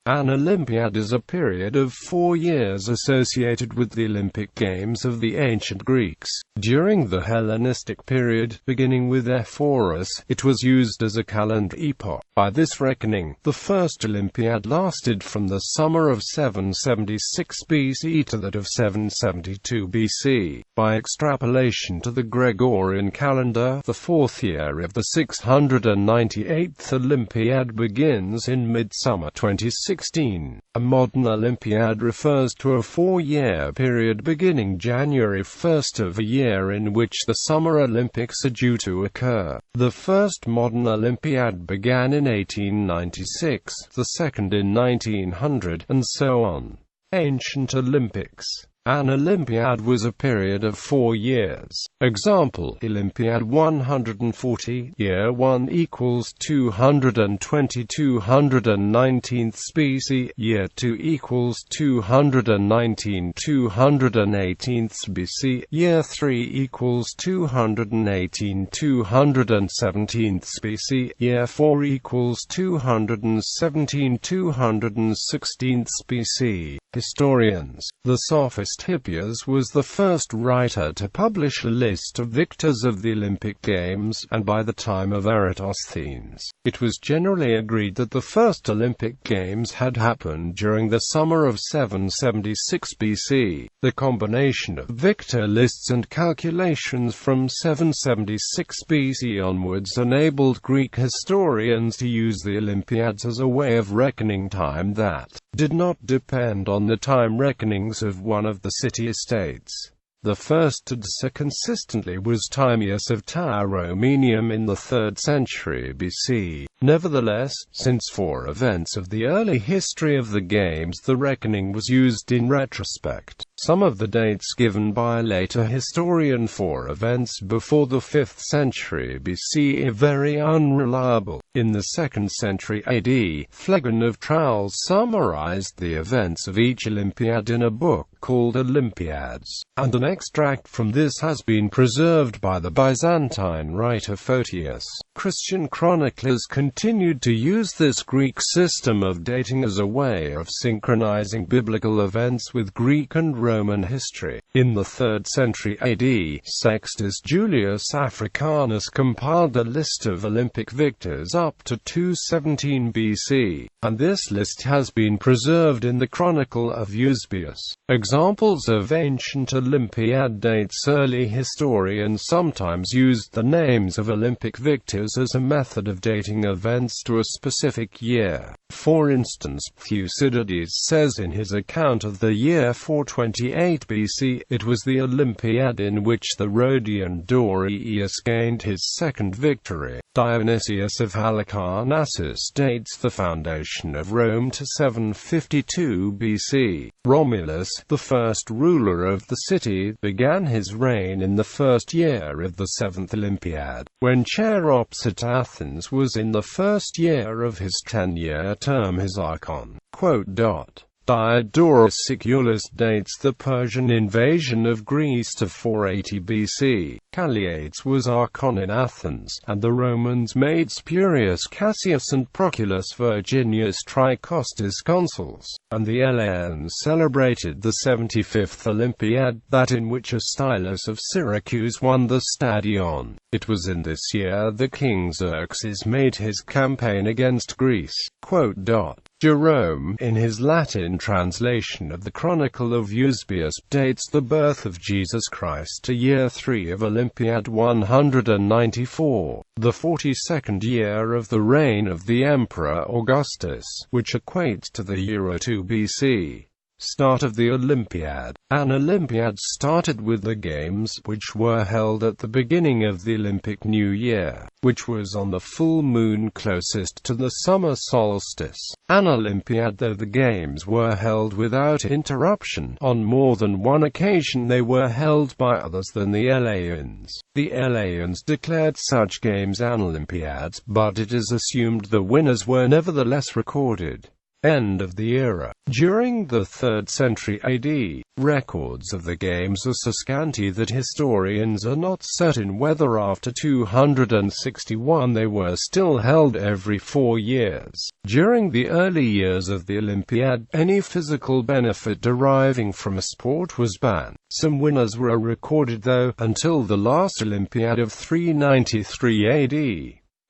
An Olympiad is a period of 4 years associated with the Olympic Games of the ancient Greeks. During the Hellenistic period, beginning with Ephorus, it was used as a calendar epoch. By this reckoning, the first Olympiad lasted from the summer of 776 BC to that of 772 BC. By extrapolation to the Gregorian calendar, the fourth year of the 698th Olympiad begins in midsummer 2016. A modern Olympiad refers to a 4-year period beginning January 1st of a year in which the Summer Olympics are due to occur. The first modern Olympiad began in 1896, the second in 1900, and so on. Ancient Olympics. An Olympiad was a period of 4 years. Example: Olympiad 140, year 1 equals 220 219th BC, year 2 equals 219 218th BC, year 3 equals 218 217th BC, year 4 equals 217 216th BC. Historians. The sophist Hippias was the first writer to publish a list of victors of the Olympic Games, and by the time of Eratosthenes, it was generally agreed that the first Olympic Games had happened during the summer of 776 BC. The combination of victor lists and calculations from 776 BC onwards enabled Greek historians to use the Olympiads as a way of reckoning time that did not depend on the time reckonings of one of the city-states. The first to do so consistently was Timaeus of Tauromenium in the 3rd century BC. Nevertheless, since for events of the early history of the Games the reckoning was used in retrospect, some of the dates given by a later historian for events before the 5th century BC are very unreliable. In the 2nd century AD, Phlegon of Tralles summarized the events of each Olympiad in a book called Olympiads, and an extract from this has been preserved by the Byzantine writer Photius. Christian chroniclers continued to use this Greek system of dating as a way of synchronizing biblical events with Greek and Roman history. In the 3rd century AD, Sextus Julius Africanus compiled a list of Olympic victors up to 217 BC, and this list has been preserved in the Chronicle of Eusebius. Examples of ancient Olympiad dates. Early historians sometimes used the names of Olympic victors as a method of dating events to a specific year. For instance, Thucydides says in his account of the year 428 BC, it was the Olympiad in which the Rhodian Dorieus gained his second victory. Dionysius of Halicarnassus dates the foundation of Rome to 752 BC. Romulus, the first ruler of the city, began his reign in the first year of the 7th Olympiad, when Cherops at Athens was in the first year of his 10-year term. His archon. Diodorus Siculus dates the Persian invasion of Greece to 480 BC. Calliades was archon in Athens, and the Romans made Spurius Cassius and Proculus Virginius Tricostis consuls, and the Eleans celebrated the 75th Olympiad, that in which Astylus of Syracuse won the Stadion. It was in this year that King Xerxes made his campaign against Greece. Jerome, in his Latin translation of the Chronicle of Eusebius, dates the birth of Jesus Christ to year 3 of Olympiad 194, the 42nd year of the reign of the Emperor Augustus, which equates to the year 2 BC. Start of the Olympiad. An Olympiad started with the Games, which were held at the beginning of the Olympic New Year, which was on the full moon closest to the summer solstice. An Olympiad. Though the Games were held without interruption, on more than one occasion they were held by others than the Eleans. The Eleans declared such games Olympiads, but it is assumed the winners were nevertheless recorded. End of the era. During the 3rd century AD, Records of the games are so scanty that historians are not certain whether after 261 they were still held every 4 years. During the early years of the Olympiad, any physical benefit deriving from a sport was banned. Some winners were recorded though, until the last Olympiad of 393 AD.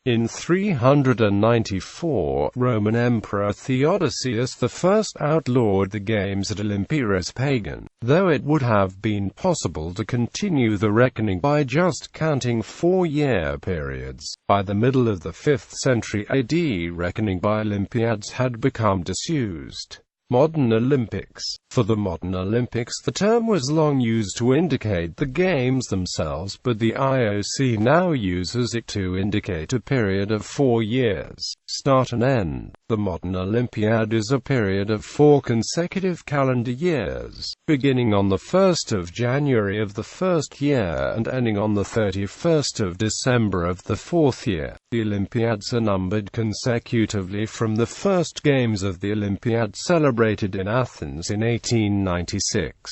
In 394, Roman Emperor Theodosius I outlawed the games at Olympia as pagan, though it would have been possible to continue the reckoning by just counting 4-year periods. By the middle of the 5th century AD, reckoning by Olympiads had become disused. Modern Olympics. For the modern Olympics, the term was long used to indicate the games themselves, but the IOC now uses it to indicate a period of 4 years, start and end. The modern Olympiad is a period of 4 consecutive calendar years, beginning on the 1st of January of the first year and ending on the 31st of December of the 4th year. The Olympiads are numbered consecutively from the first games of the Olympiad celebrated in Athens in 1896.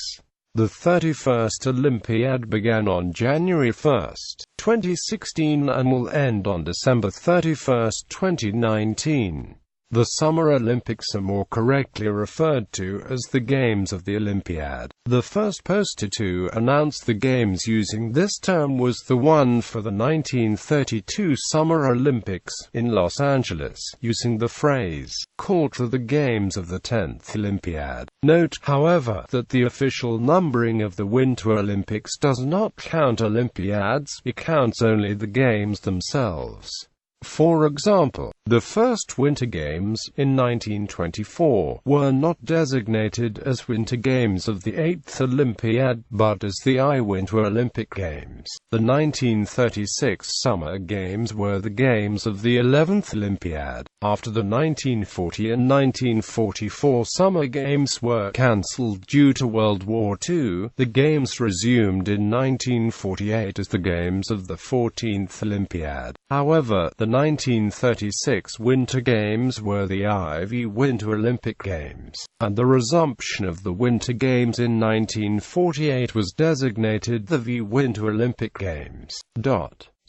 The 31st Olympiad began on January 1, 2016 and will end on December 31, 2019. The Summer Olympics are more correctly referred to as the Games of the Olympiad. The first poster to announce the Games using this term was the one for the 1932 Summer Olympics in Los Angeles, using the phrase, "called to the Games of the 10th Olympiad." Note, however, that the official numbering of the Winter Olympics does not count Olympiads, it counts only the Games themselves. For example, the first Winter Games, in 1924, were not designated as Winter Games of the 8th Olympiad, but as the Winter Olympic Games. The 1936 Summer Games were the Games of the 11th Olympiad. After the 1940 and 1944 Summer Games were cancelled due to World War II, the Games resumed in 1948 as the Games of the 14th Olympiad. However, the 1936 Winter Games were the IV Winter Olympic Games, and the resumption of the Winter Games in 1948 was designated the V Winter Olympic Games.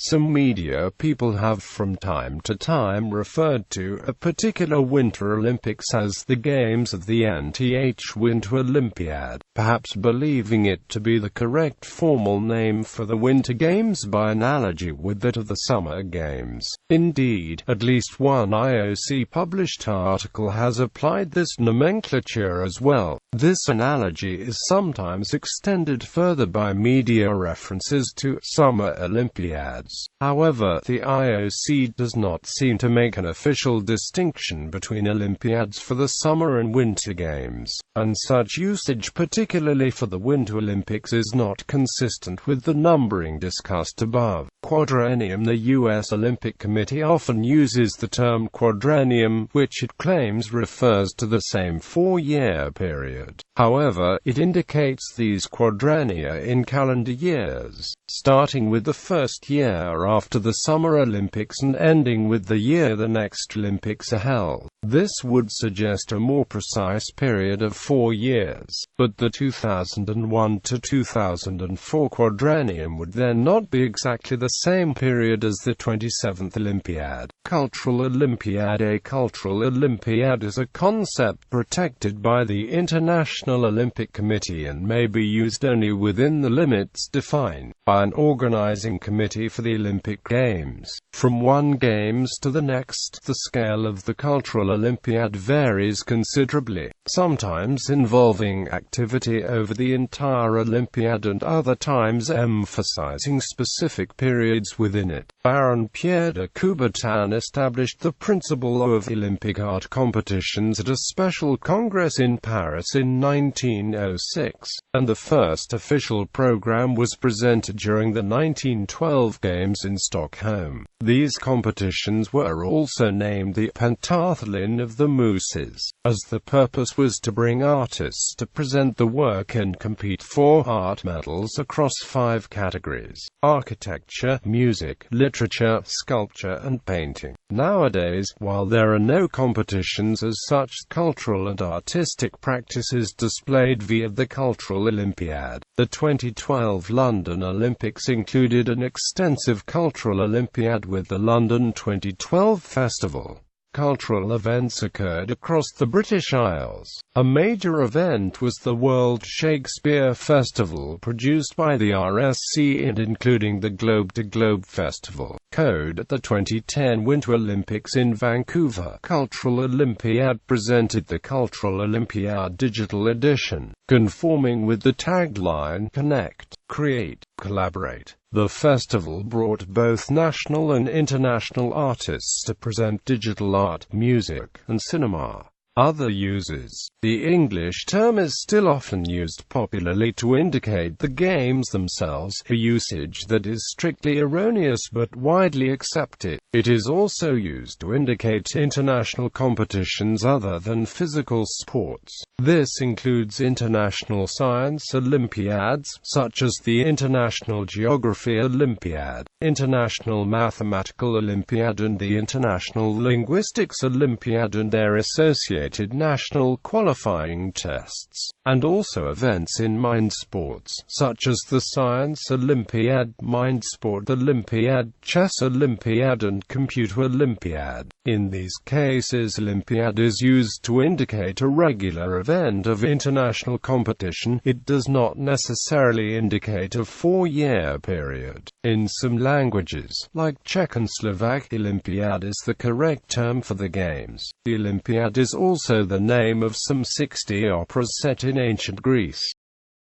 Some media people have from time to time referred to a particular Winter Olympics as the Games of the NTH Winter Olympiad, perhaps believing it to be the correct formal name for the Winter Games by analogy with that of the Summer Games. Indeed, at least one IOC-published article has applied this nomenclature as well. This analogy is sometimes extended further by media references to Summer Olympiads. However, the IOC does not seem to make an official distinction between Olympiads for the Summer and Winter Games, and such usage, particularly for the Winter Olympics, is not consistent with the numbering discussed above. Quadrennium. The U.S. Olympic Committee often uses the term quadrennium, which it claims refers to the same 4-year period. However, it indicates these quadrennia in calendar years, starting with the first year after the Summer Olympics and ending with the year the next Olympics are held. This would suggest a more precise period of 4 years, but the 2001 to 2004 quadrennium would then not be exactly the same period as the 27th Olympiad. Cultural Olympiad. A cultural Olympiad is a concept protected by the International Olympic Committee and may be used only within the limits defined by an organizing committee for the Olympic Games. From one Games to the next, the scale of the Cultural Olympiad varies considerably, sometimes involving activity over the entire Olympiad and other times emphasizing specific periods within it. Baron Pierre de Coubertin established the principle of Olympic art competitions at a special congress in Paris in 1906, and the first official program was presented during the 1912 Games in Stockholm. These competitions were also named the Pentathlon of the Muses, as the purpose was to bring artists to present the work and compete for art medals across 5 categories: architecture, music, literature, literature, sculpture and painting. Nowadays, while there are no competitions as such, cultural and artistic practices displayed via the Cultural Olympiad. The 2012 London Olympics included an extensive cultural Olympiad with the London 2012 Festival. Cultural events occurred across the British Isles. A major event was the World Shakespeare Festival, produced by the RSC and including the Globe to Globe Festival. Code at the 2010 Winter Olympics in Vancouver. Cultural Olympiad presented the Cultural Olympiad Digital Edition, conforming with the tagline, Connect, Create, Collaborate. The festival brought both national and international artists to present digital art, music, and cinema. Other uses. The English term is still often used popularly to indicate the games themselves, a usage that is strictly erroneous but widely accepted. It is also used to indicate international competitions other than physical sports. This includes international science Olympiads, such as the International Geography Olympiad, International Mathematical Olympiad and the International Linguistics Olympiad and their associated national qualifying tests, and also events in mind sports, such as the Science Olympiad, Mind Sport Olympiad, Chess Olympiad and Computer Olympiad. In these cases, Olympiad is used to indicate a regular event of international competition. It does not necessarily indicate a 4-year period. In some languages, like Czech and Slovak, Olympiad is the correct term for the games. The Olympiad is also the name of some 60 operas set in ancient Greece.